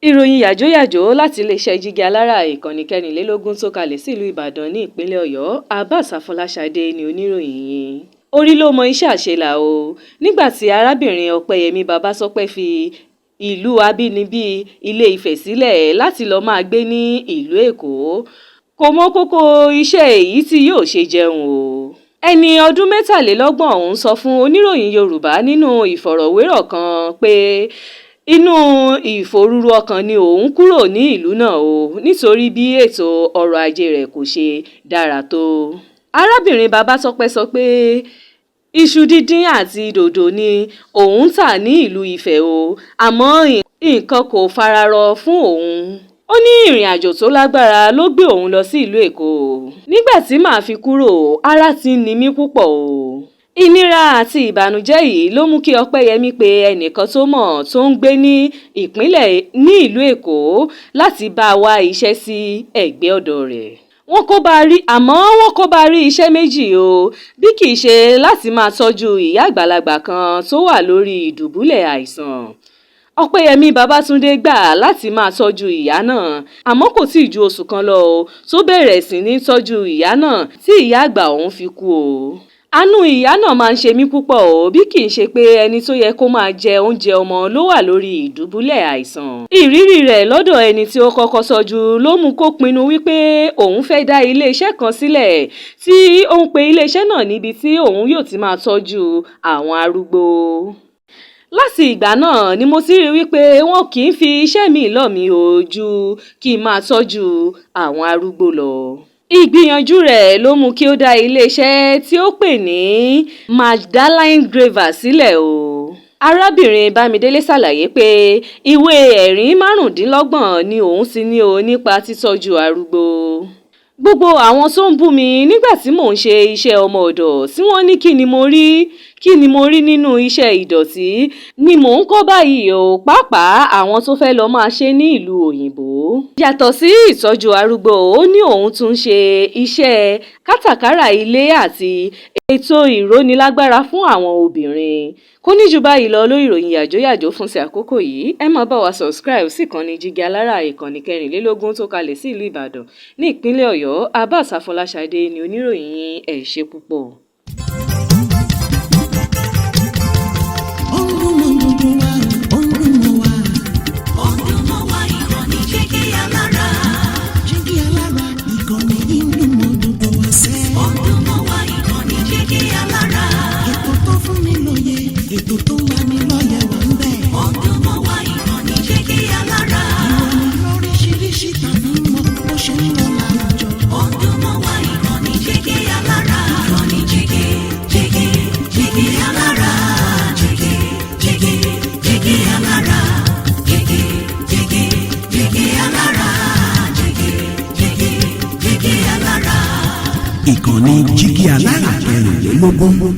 Ìròyìn yàjóyàjó láti iléeṣẹ́ jígí alára ìkànnì 24 tó kalẹ̀ sílùú Ìbàdàn ní ìpínlẹ̀ Ọ̀yọ́. Abbas Afọláṣadé ni oníròyìn yìí. Orí ló mọ iṣẹ́ àṣelà o. Nígbà tí arábìnrin Ọpẹ́yẹmí Babásọ́pẹ́ fi ìlú abínibí Ilé Ifẹ̀ sílẹ̀ láti lọ́ọ́ máa gbé ní ìlú Èkó, kò mọ kókó iṣẹ́ èyí tí yóò ṣe jẹun o. Ẹni ọdún 23 ọ̀hún sọ fún oníròyìn Yorùbá nínú ìfọ̀rọ̀wérọ̀ kan pé inú ìfòrúru ọkàn ni òun kúrò ní ìlú náà o nítorí bí ètò ọrọ̀ ajé rẹ̀ kò ṣe dára tó. Arábìnrin Babásọ́pẹ́ sọ pé iṣu díndín àti dòdò ni òun tà ní ìlú Ifẹ̀ o, àmọ́ nǹkan kò fararọ fún òun. Ó ní ìrìn àjò tó lágbára ló gbé òun lọ sí ìlú Èkó. Nígbà tí màá fi kúrò, ara ti ń ni mí púpọ̀ o. Ìnira àti ìbànújẹ́ yìí ló mú kí Ọpẹ́yẹmí pe ẹnìkan tó mọ̀ tó ń gbé ní ìlú Èkó láti bá a wá iṣẹ́ sí ẹ̀gbẹ́ ọ̀dọ̀ rẹ̀. Wọ́n kó bá rí iṣẹ́ méjì o, bí kì í ṣe láti máa tọ́jú ìyá àgbàlagbà kan tó wà lórí ìdùbúlẹ̀ àìsàn. Ọpẹ́yẹmí Babátúndé gbà láti máa tọ́jú ìyá náà, àmọ́ kò tíì ju oṣù kan lọ o tó bẹ̀rẹ̀ sí ní tọ́jú ìyá náà tí ìyá àgbà ọ̀hún fi kú o. Àánú ìyá náà máa ń ṣe mí púpọ̀ o, bí kì í ṣe pé ẹni tó yẹ kó máa jẹ oúnjẹ ọmọ ló wà lórí ìdùbúlẹ̀ àìsàn. Ìrírí rẹ̀ lọ́dọ̀ ẹni tí ó kọ́kọ́ tọ́jú ló mú kó pinnu wípé òun fẹ́ dá iléeṣẹ́ kan sílẹ̀ tí ó ń pe iléeṣẹ́ náà níbi tí òun yóò ti máa tọ́jú àwọn arúgbó. Láti ìgbà náà ni mo ti rí wípé wọn kì í fi iṣẹ́ mi lọ̀ mí o ju kí n máa tọ́jú àwọn arúgbó lọ. Ìgbìyànjú rẹ̀ ló mú kí ó dá iléeṣẹ́ tí ó pè ní Magdalene Graver sílẹ̀ o. Arábìnrin Bámidélé ṣàlàyé pé ìwé ẹ̀rí 25 ni òun ti ní o nípa títọ́jú arúgbó. Gbogbo àwọn tó ń bú mi nígbà tí mò ń ṣe iṣẹ́ ọmọ ọ̀dọ̀ tí wọ́n ní kí ni mo rí nínú iṣẹ́ ìdọ̀tí ni mò ń kọ́ báyìí o, pàápàá àwọn tó fẹ́ lọ máa ṣe ní ìlú òyìnbó. Yàtọ̀ sí ìtọ́jú arúgbó, ó ní òun tún ń ṣe iṣẹ́ kátàkárà ilé àti ètò ìrónilágbára fún àwọn obìnrin. Kò ní jù báyìí lọ lórí ìròyìn yàjóyàjó fún ti àkókò yìí. Ẹ máa bá wa subscribe sí ìkànnì jígí alára ìkànnì 24 tó kalẹ̀ sí ìlú Ìbàdàn ní ìpínlẹ̀ Ọ̀yọ́. Abbas Afọláṣadé ni oníròyìn. Ẹ ṣé púpọ̀. Ètò tó wà ní lọ́yẹ̀ wà ń bẹ̀. Ọdún mọ́ wá ìkànnì jígí alára. Ìròyìn lóríṣiríṣi tàbí mọ́ bó ṣe ń lọ láwùjọ. Ọdún mọ́ wá ìkànnì jígí alára. Ìkànnì jígí alára. Jígí alára. Jígí alára. Jígí alára. Ìkànnì jígí alára 24.